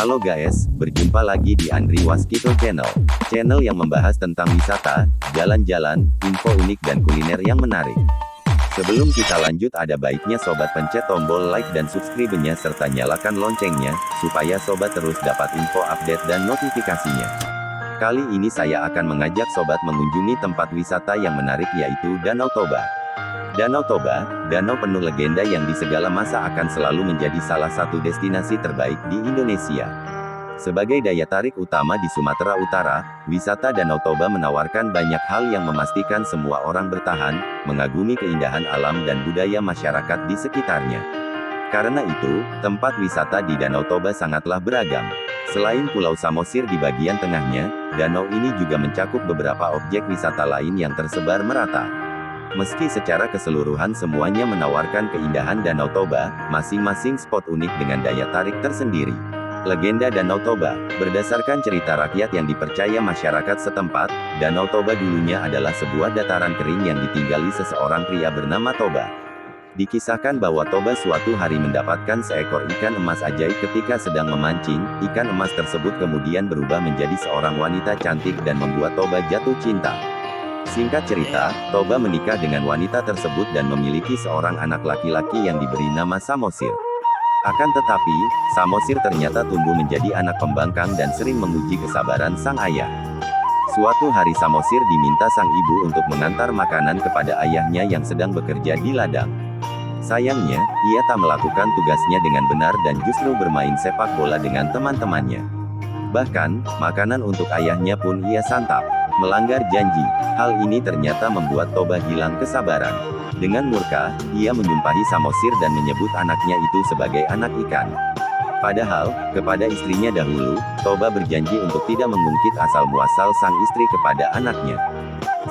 Halo guys, berjumpa lagi di Andri Waskito Channel. Channel yang membahas tentang wisata, jalan-jalan, info unik dan kuliner yang menarik. Sebelum kita lanjut ada baiknya sobat pencet tombol like dan subscribe-nya serta nyalakan loncengnya, supaya sobat terus dapat info update dan notifikasinya. Kali ini saya akan mengajak sobat mengunjungi tempat wisata yang menarik yaitu Danau Toba. Danau Toba, danau penuh legenda yang di segala masa akan selalu menjadi salah satu destinasi terbaik di Indonesia. Sebagai daya tarik utama di Sumatera Utara, wisata Danau Toba menawarkan banyak hal yang memastikan semua orang bertahan, mengagumi keindahan alam dan budaya masyarakat di sekitarnya. Karena itu, tempat wisata di Danau Toba sangatlah beragam. Selain Pulau Samosir di bagian tengahnya, danau ini juga mencakup beberapa objek wisata lain yang tersebar merata. Meski secara keseluruhan semuanya menawarkan keindahan Danau Toba, masing-masing spot unik dengan daya tarik tersendiri. Legenda Danau Toba, berdasarkan cerita rakyat yang dipercaya masyarakat setempat, Danau Toba dulunya adalah sebuah dataran kering yang ditinggali seseorang pria bernama Toba. Dikisahkan bahwa Toba suatu hari mendapatkan seekor ikan emas ajaib ketika sedang memancing, ikan emas tersebut kemudian berubah menjadi seorang wanita cantik dan membuat Toba jatuh cinta. Singkat cerita, Toba menikah dengan wanita tersebut dan memiliki seorang anak laki-laki yang diberi nama Samosir. Akan tetapi, Samosir ternyata tumbuh menjadi anak pembangkang dan sering menguji kesabaran sang ayah. Suatu hari Samosir diminta sang ibu untuk mengantar makanan kepada ayahnya yang sedang bekerja di ladang. Sayangnya, ia tak melakukan tugasnya dengan benar dan justru bermain sepak bola dengan teman-temannya. Bahkan, makanan untuk ayahnya pun ia santap. Melanggar janji. Hal ini ternyata membuat Toba hilang kesabaran. Dengan murka, ia menyumpahi Samosir dan menyebut anaknya itu sebagai anak ikan. Padahal, kepada istrinya dahulu, Toba berjanji untuk tidak mengungkit asal-muasal sang istri kepada anaknya.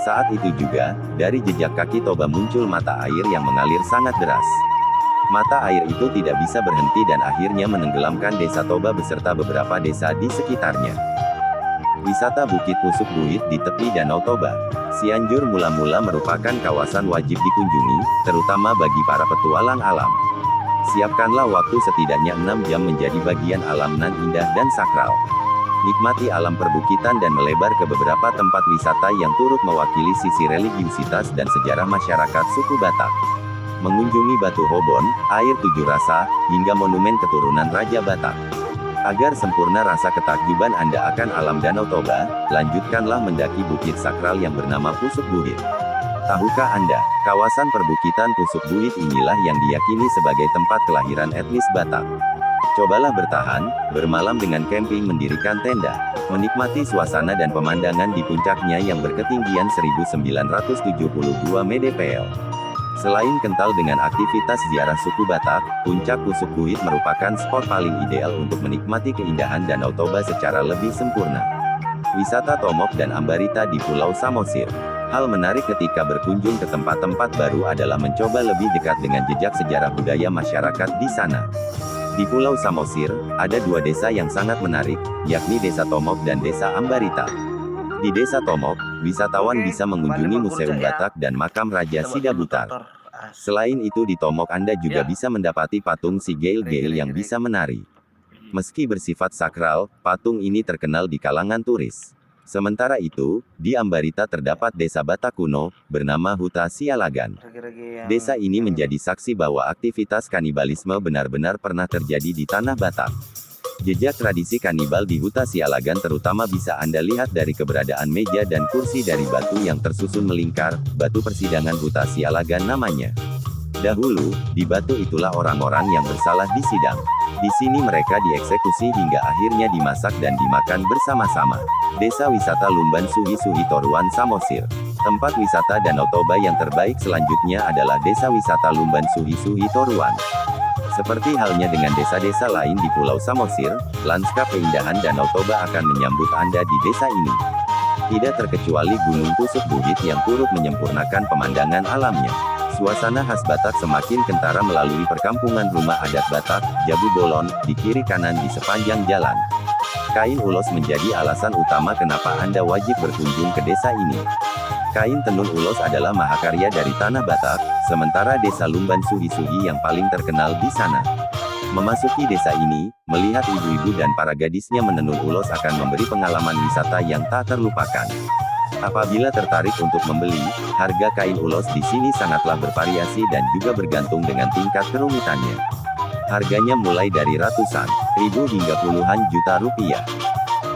Saat itu juga, dari jejak kaki Toba muncul mata air yang mengalir sangat deras. Mata air itu tidak bisa berhenti dan akhirnya menenggelamkan desa Toba beserta beberapa desa di sekitarnya. Wisata Bukit Pusuk Buhit di tepi Danau Toba. Cianjur mula-mula merupakan kawasan wajib dikunjungi, terutama bagi para petualang alam. Siapkanlah waktu setidaknya 6 jam menjadi bagian alam nan indah dan sakral. Nikmati alam perbukitan dan melebar ke beberapa tempat wisata yang turut mewakili sisi religiusitas dan sejarah masyarakat suku Batak. Mengunjungi Batu Hobon, Air Tujuh Rasa, hingga monumen keturunan Raja Batak. Agar sempurna rasa ketakjuban Anda akan alam Danau Toba, lanjutkanlah mendaki bukit sakral yang bernama Pusuk Buhit. Tahukah Anda, kawasan perbukitan Pusuk Buhit inilah yang diyakini sebagai tempat kelahiran etnis Batak. Cobalah bertahan, bermalam dengan camping mendirikan tenda, menikmati suasana dan pemandangan di puncaknya yang berketinggian 1972 mdpl. Selain kental dengan aktivitas ziarah suku Batak, Puncak Pusuk Buhit merupakan spot paling ideal untuk menikmati keindahan Danau Toba secara lebih sempurna. Wisata Tomok dan Ambarita di Pulau Samosir. Hal menarik ketika berkunjung ke tempat-tempat baru adalah mencoba lebih dekat dengan jejak sejarah budaya masyarakat di sana. Di Pulau Samosir, ada dua desa yang sangat menarik, yakni Desa Tomok dan Desa Ambarita. Di Desa Tomok, wisatawan bisa mengunjungi Museum Batak dan Makam Raja Sidabutar. Selain itu di Tomok Anda juga bisa mendapati patung si Geil-Geil yang bisa menari. Meski bersifat sakral, patung ini terkenal di kalangan turis. Sementara itu, di Ambarita terdapat desa Batak kuno, bernama Huta Sialagan. Desa ini menjadi saksi bahwa aktivitas kanibalisme benar-benar pernah terjadi di tanah Batak. Jejak tradisi kanibal di Huta Sialagan terutama bisa Anda lihat dari keberadaan meja dan kursi dari batu yang tersusun melingkar, batu persidangan Huta Sialagan namanya. Dahulu, di batu itulah orang-orang yang bersalah disidang. Di sini mereka dieksekusi hingga akhirnya dimasak dan dimakan bersama-sama. Desa wisata Lumban Suhi-Suhi Toruan Samosir. Tempat wisata Danau Toba yang terbaik selanjutnya adalah Desa Wisata Lumban Suhi-Suhi Toruan. Seperti halnya dengan desa-desa lain di Pulau Samosir, lanskap keindahan Danau Toba akan menyambut Anda di desa ini. Tidak terkecuali Gunung Pusuk Buhit yang turut menyempurnakan pemandangan alamnya. Suasana khas Batak semakin kentara melalui perkampungan rumah adat Batak, Jabu Bolon, di kiri kanan di sepanjang jalan. Kain ulos menjadi alasan utama kenapa Anda wajib berkunjung ke desa ini. Kain tenun ulos adalah mahakarya dari tanah Batak, sementara desa Lumban Suhi-Suhi yang paling terkenal di sana. Memasuki desa ini, melihat ibu-ibu dan para gadisnya menenun ulos akan memberi pengalaman wisata yang tak terlupakan. Apabila tertarik untuk membeli, harga kain ulos di sini sangatlah bervariasi dan juga bergantung dengan tingkat kerumitannya. Harganya mulai dari ratusan ribu hingga puluhan juta rupiah.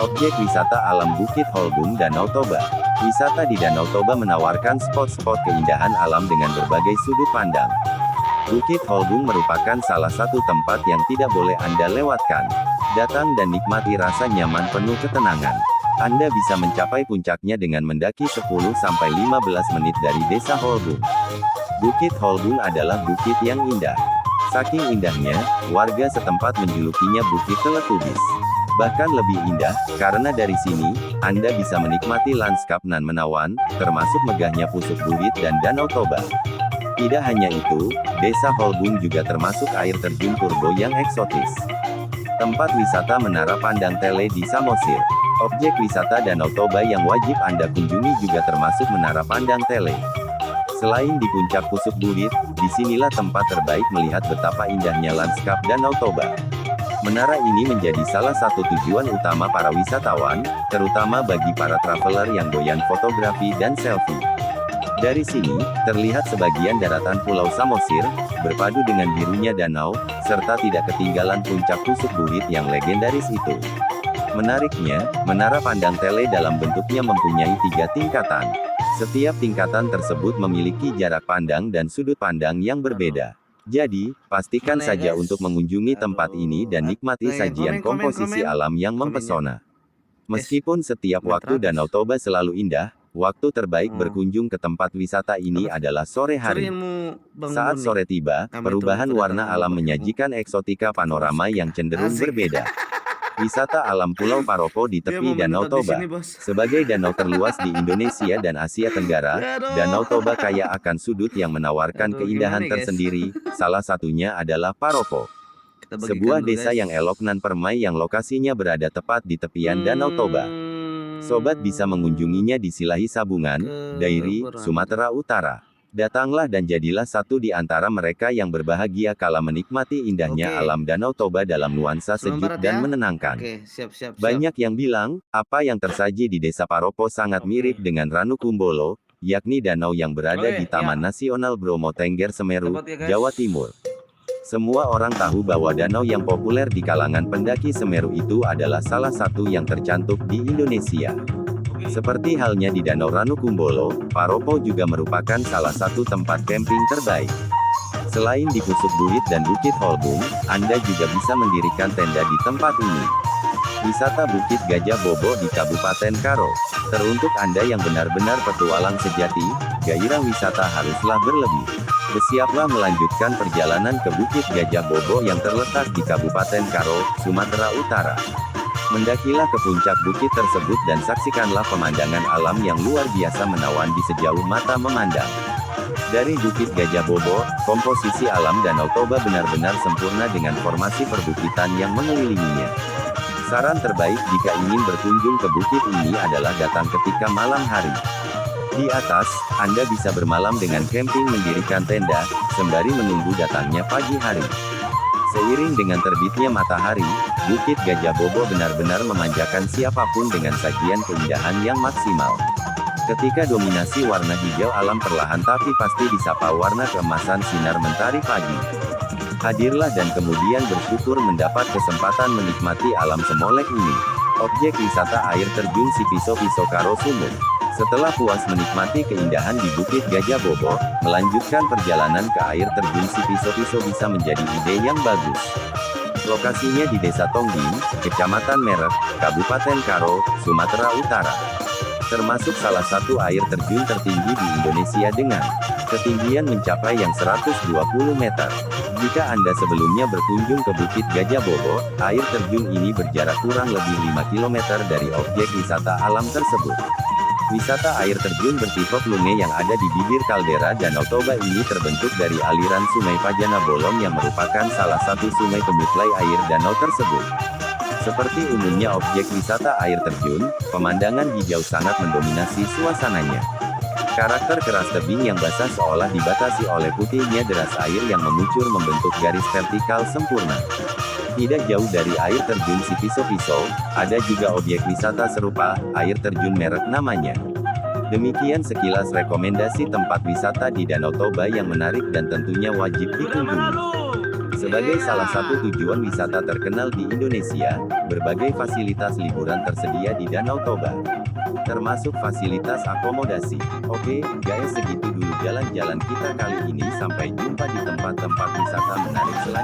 Objek wisata alam Bukit Holbung Danau Toba. Wisata di Danau Toba menawarkan spot-spot keindahan alam dengan berbagai sudut pandang. Bukit Holbung merupakan salah satu tempat yang tidak boleh Anda lewatkan. Datang dan nikmati rasa nyaman penuh ketenangan. Anda bisa mencapai puncaknya dengan mendaki 10-15 menit dari desa Holbung. Bukit Holbung adalah bukit yang indah. Saking indahnya, warga setempat menjulukinya Bukit Teletubis. Bahkan lebih indah, karena dari sini, Anda bisa menikmati lanskap nan menawan, termasuk megahnya Pusuk Burit dan Danau Toba. Tidak hanya itu, desa Holbung juga termasuk air terjun Turbo yang eksotis. Tempat wisata Menara Pandang Tele di Samosir. Objek wisata Danau Toba yang wajib Anda kunjungi juga termasuk Menara Pandang Tele. Selain di puncak Pusuk Burit, disinilah tempat terbaik melihat betapa indahnya lanskap Danau Toba. Menara ini menjadi salah satu tujuan utama para wisatawan, terutama bagi para traveler yang doyan fotografi dan selfie. Dari sini, terlihat sebagian daratan Pulau Samosir, berpadu dengan birunya danau, serta tidak ketinggalan puncak Pusuk Burit yang legendaris itu. Menariknya, Menara Pandang Tele dalam bentuknya mempunyai 3 tingkatan. Setiap tingkatan tersebut memiliki jarak pandang dan sudut pandang yang berbeda. Jadi, pastikan saja untuk mengunjungi tempat ini dan nikmati sajian komposisi alam yang mempesona. Meskipun setiap waktu Danau Toba selalu indah, waktu terbaik berkunjung ke tempat wisata ini adalah sore hari. Saat sore tiba, perubahan warna alam menyajikan eksotika panorama yang cenderung berbeda. Wisata alam Pulau Paropo di tepi Danau Toba. Sebagai danau terluas di Indonesia dan Asia Tenggara, Danau Toba kaya akan sudut yang menawarkan keindahan tersendiri, salah satunya adalah Paropo. Sebuah desa yang elok nan permai yang lokasinya berada tepat di tepian Danau Toba. Sobat bisa mengunjunginya di Silahi Sabungan, Dairi, Sumatera Utara. Datanglah dan jadilah satu di antara mereka yang berbahagia kala menikmati indahnya alam Danau Toba dalam nuansa sejuk dan menenangkan. Banyak yang bilang, apa yang tersaji di Desa Paropo sangat mirip dengan Ranu Kumbolo, yakni danau yang berada di Taman Nasional Bromo Tengger Semeru, Jawa Timur. Semua orang tahu bahwa danau yang populer di kalangan pendaki Semeru itu adalah salah satu yang tercantum di Indonesia. Seperti halnya di Danau Ranu Kumbolo, Paropo juga merupakan salah satu tempat camping terbaik. Selain di Pusuk Burit dan Bukit Holbung, Anda juga bisa mendirikan tenda di tempat ini. Wisata Bukit Gajah Bobo di Kabupaten Karo. Teruntuk Anda yang benar-benar petualang sejati, gairah wisata haruslah berlebih. Bersiaplah melanjutkan perjalanan ke Bukit Gajah Bobo yang terletak di Kabupaten Karo, Sumatera Utara. Mendakilah ke puncak bukit tersebut dan saksikanlah pemandangan alam yang luar biasa menawan di sejauh mata memandang. Dari Bukit Gajah Bobo, komposisi alam Danau Toba benar-benar sempurna dengan formasi perbukitan yang mengelilinginya. Saran terbaik jika ingin berkunjung ke bukit ini adalah datang ketika malam hari. Di atas, Anda bisa bermalam dengan camping mendirikan tenda, sembari menunggu datangnya pagi hari. Seiring dengan terbitnya matahari, Bukit Gajah Bobo benar-benar memanjakan siapapun dengan sajian keindahan yang maksimal. Ketika dominasi warna hijau alam perlahan tapi pasti disapa warna keemasan sinar mentari pagi. Hadirlah dan kemudian bersyukur mendapat kesempatan menikmati alam semolek ini. Objek wisata air terjun Sipiso-Piso Karo Sumur. Setelah puas menikmati keindahan di Bukit Gajah Bobo, melanjutkan perjalanan ke air terjun Sipiso-Piso bisa menjadi ide yang bagus. Lokasinya di Desa Tongging, Kecamatan Merek, Kabupaten Karo, Sumatera Utara. Termasuk salah satu air terjun tertinggi di Indonesia dengan ketinggian mencapai yang 120 meter. Jika Anda sebelumnya berkunjung ke Bukit Gajah Bobo, air terjun ini berjarak kurang lebih 5 km dari objek wisata alam tersebut. Wisata air terjun bertipe Plunge yang ada di bibir kaldera Danau Toba ini terbentuk dari aliran Sungai Pajana Bolong yang merupakan salah satu sungai penyuplai air danau tersebut. Seperti umumnya objek wisata air terjun, pemandangan hijau sangat mendominasi suasananya. Karakter keras tebing yang basah seolah dibatasi oleh putihnya deras air yang mengucur membentuk garis vertikal sempurna. Tidak jauh dari air terjun si Piso-Piso, ada juga objek wisata serupa, air terjun merek namanya. Demikian sekilas rekomendasi tempat wisata di Danau Toba yang menarik dan tentunya wajib dikunjungi. Sebagai salah satu tujuan wisata terkenal di Indonesia, berbagai fasilitas liburan tersedia di Danau Toba, termasuk fasilitas akomodasi. Oke, guys, segitu dulu jalan-jalan kita kali ini. Sampai jumpa di tempat-tempat wisata menarik selanjutnya.